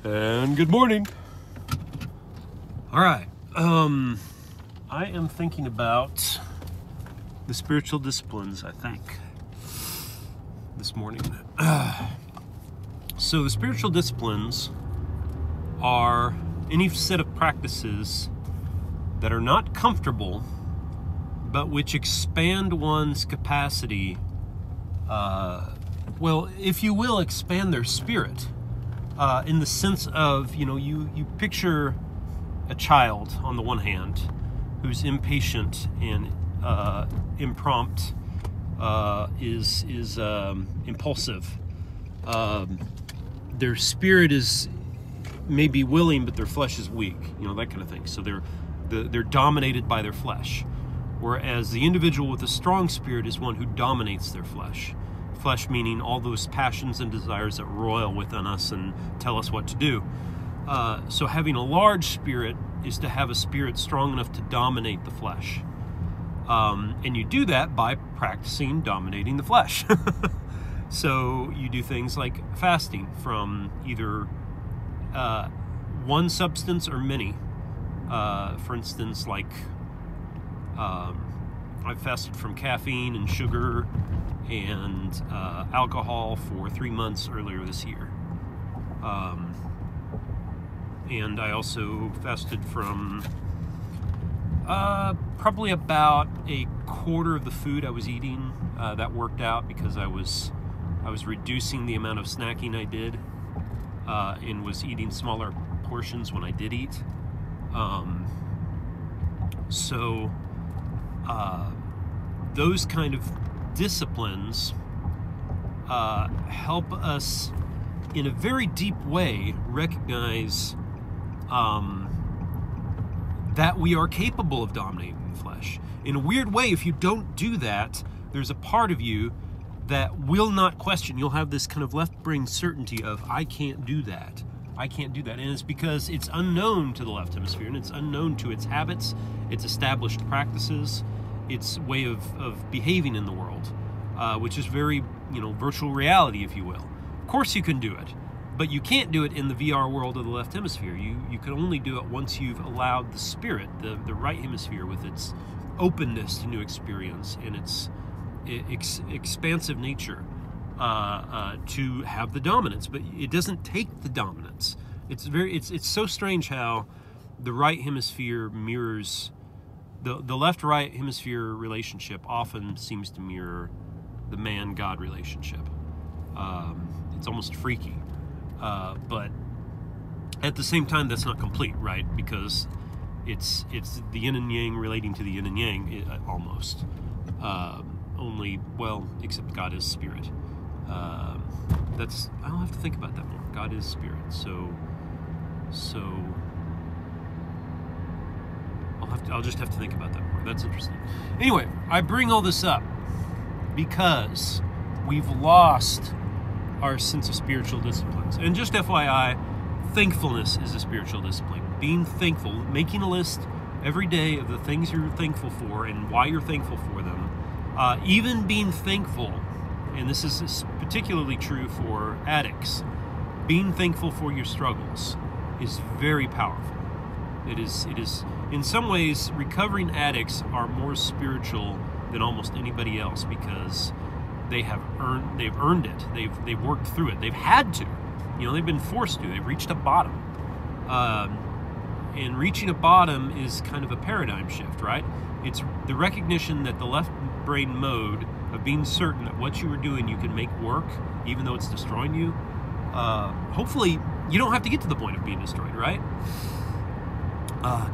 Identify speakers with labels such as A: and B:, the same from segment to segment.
A: And good morning. All right. I am thinking about the spiritual disciplines, I think, this morning. So the spiritual disciplines are any set of practices that are not comfortable, but which expand one's capacity, well, if you will, expand their spirit, in the sense of, you picture a child on the one hand who's impatient and imprompt, is impulsive. Their spirit is maybe willing, but their flesh is weak, that kind of thing. So they're dominated by their flesh. Whereas the individual with a strong spirit is one who dominates their flesh. Flesh meaning all those passions and desires that roil within us and tell us what to do. So having a large spirit is to have a spirit strong enough to dominate the flesh. And you do that by practicing dominating the flesh. So you do things like fasting from either one substance or many. For instance, like I've fasted from caffeine and sugar and alcohol for 3 months earlier this year. And I also fasted from probably about a quarter of the food I was eating. That worked out because I was reducing the amount of snacking I did, and was eating smaller portions when I did eat. So those kind of disciplines help us in a very deep way recognize that we are capable of dominating the flesh. In a weird way, if you don't do that, there's a part of you that will not question. You'll have this kind of left brain certainty of, I can't do that. I can't do that. And it's because it's unknown to the left hemisphere, and it's unknown to its habits, its established practices, its way of behaving in the world, which is very, virtual reality, if you will. Of course you can do it, but you can't do it in the VR world of the left hemisphere. You can only do it once you've allowed the spirit, the right hemisphere, with its openness to new experience and its expansive nature, to have the dominance. But it doesn't take the dominance. It's so strange how the right hemisphere mirrors the left-right hemisphere relationship. Often seems to mirror the man-God relationship. It's almost freaky, but at the same time that's not complete, right? Because it's the yin and yang relating to the yin and yang, almost. Only, well, except God is spirit. I'll have to think about that more. God is spirit, so I'll just have to think about that more. That's interesting. Anyway, I bring all this up because we've lost our sense of spiritual disciplines. And just FYI, thankfulness is a spiritual discipline. Being thankful, making a list every day of the things you're thankful for and why you're thankful for them. Even being thankful, and this is particularly true for addicts, being thankful for your struggles is very powerful. It is in some ways, recovering addicts are more spiritual than almost anybody else because they've earned it. They've worked through it. They've had to. They've been forced to. They've reached a bottom. And reaching a bottom is kind of a paradigm shift, right? It's the recognition that the left brain mode of being certain that what you were doing you can make work, even though it's destroying you. Hopefully, you don't have to get to the point of being destroyed, right?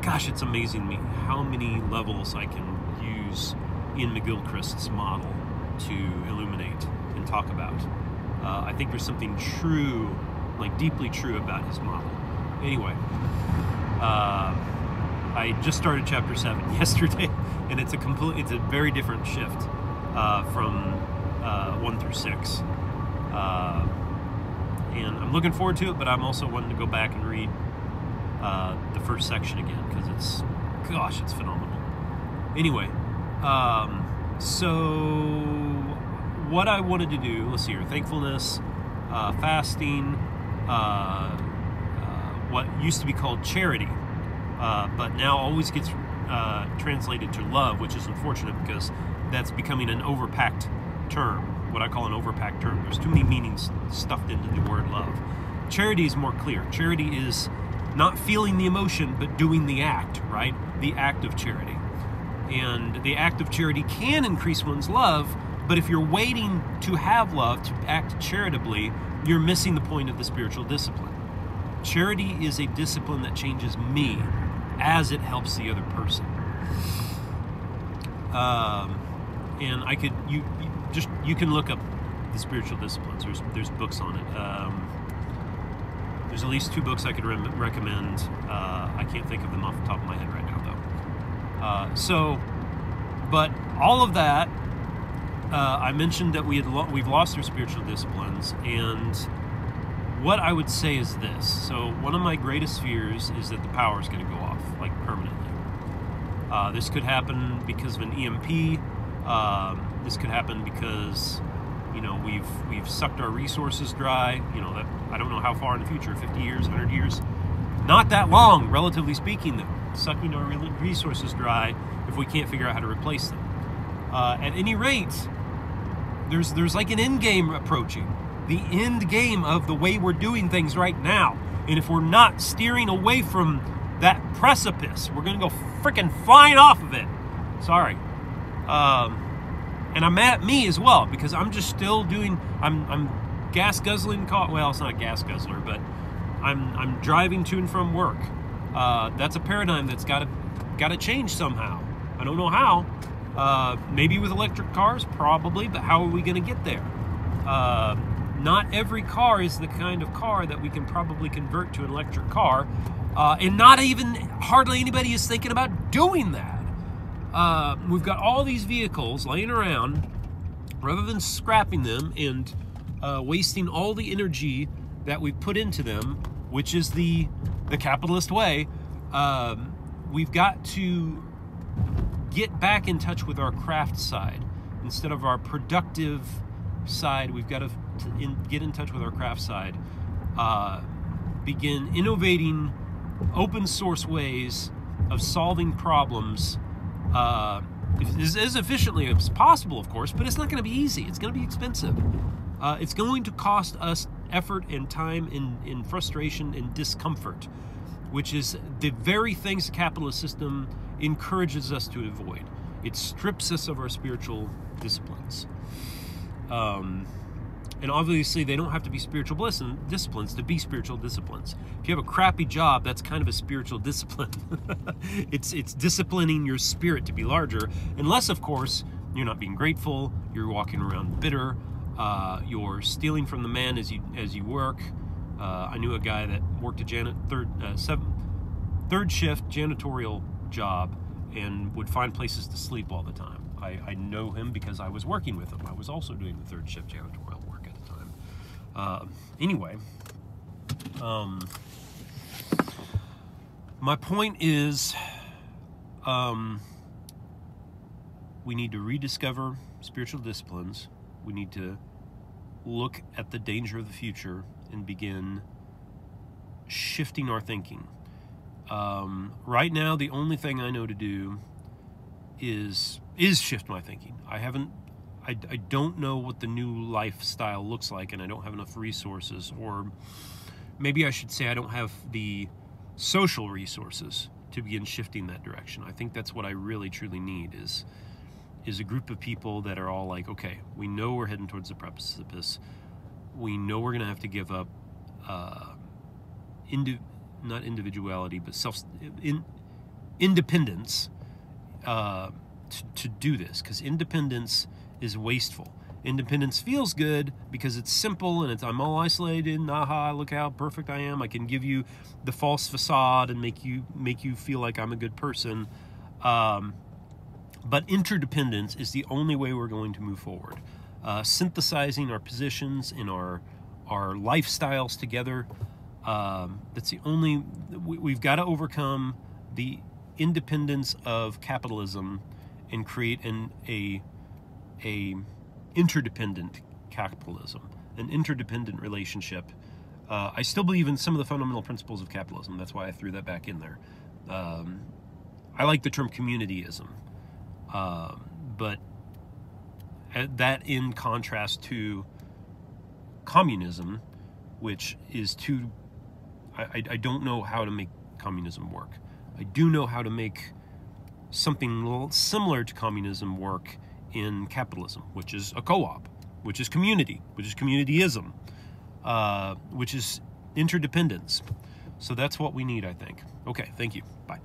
A: Gosh, it's amazing me how many levels I can use in McGilchrist's model to illuminate and talk about. I think there's something true, like deeply true, about his model. Anyway, I just started chapter 7 yesterday, and it's a very different shift from 1 through 6. And I'm looking forward to it, but I'm also wanting to go back and read the first section again, because it's phenomenal. Anyway, so what I wanted to do, let's see here, thankfulness, fasting, what used to be called charity, but now always gets translated to love, which is unfortunate because that's becoming an overpacked term, what I call an overpacked term. There's too many meanings stuffed into the word love. Charity is more clear. Charity is not feeling the emotion, but doing the act, right? The act of charity. And the act of charity can increase one's love, but if you're waiting to have love, to act charitably, you're missing the point of the spiritual discipline. Charity is a discipline that changes me as it helps the other person. And I could, you can look up the spiritual disciplines. There's books on it. There's at least 2 books I could recommend. I can't think of them off the top of my head right now, though. But all of that, I mentioned that we've lost our spiritual disciplines, and what I would say is this. So one of my greatest fears is that the power is going to go off, like permanently. This could happen because of an EMP. This could happen because, we've sucked our resources dry. That I don't know how far in the future, 50 years, 100 years. Not that long, relatively speaking, though. Sucking our resources dry if we can't figure out how to replace them. At any rate, there's like an end game approaching. The end game of the way we're doing things right now. And if we're not steering away from that precipice, we're going to go freaking flying off of it. Sorry. And I'm mad at me as well, because I'm just still doing, I'm gas guzzling, well, it's not a gas guzzler, but I'm driving to and from work. That's a paradigm that's got to change somehow. I don't know how. Maybe with electric cars, probably, but how are we going to get there? Not every car is the kind of car that we can probably convert to an electric car, and not even hardly anybody is thinking about doing that. We've got all these vehicles laying around, rather than scrapping them and wasting all the energy that we put into them, which is the capitalist way. We've got to get back in touch with our craft side instead of our productive side. We've got to get in touch with our craft side, begin innovating open source ways of solving problems as efficiently as possible, of course, but it's not going to be easy. It's going to be expensive. It's going to cost us effort and time and frustration and discomfort, which is the very things the capitalist system encourages us to avoid. It strips us of our spiritual disciplines. And obviously, they don't have to be spiritual disciplines to be spiritual disciplines. If you have a crappy job, that's kind of a spiritual discipline. It's disciplining your spirit to be larger, unless, of course, you're not being grateful, you're walking around bitter, you're stealing from the man as you work. I knew a guy that worked a third shift janitorial job and would find places to sleep all the time. I know him because I was working with him. I was also doing the third shift janitorial work at the time. Anyway, my point is, we need to rediscover spiritual disciplines. We need to look at the danger of the future and begin shifting our thinking. Right now, the only thing I know to do is shift my thinking. I don't know what the new lifestyle looks like, and I don't have enough resources, or maybe I should say I don't have the social resources to begin shifting that direction. I think that's what I really truly need is a group of people that are all like, okay, we know we're heading towards the precipice. We know we're going to have to give up not individuality, but independence to do this, because independence is wasteful. Independence feels good because it's simple and I'm all isolated. Aha, look how perfect I am. I can give you the false facade and make you feel like I'm a good person. But interdependence is the only way we're going to move forward. Synthesizing our positions and our lifestyles together. That's the only. We've got to overcome the independence of capitalism and create a interdependent capitalism, an interdependent relationship I still believe in some of the fundamental principles of capitalism. That's why I threw that back in there. I like the term communityism, but that in contrast to communism, which is too... I don't know how to make communism work. I do know how to make something similar to communism work in capitalism, which is a co-op, which is community, which is communityism, which is interdependence. So that's what we need, I think. Okay, thank you. Bye.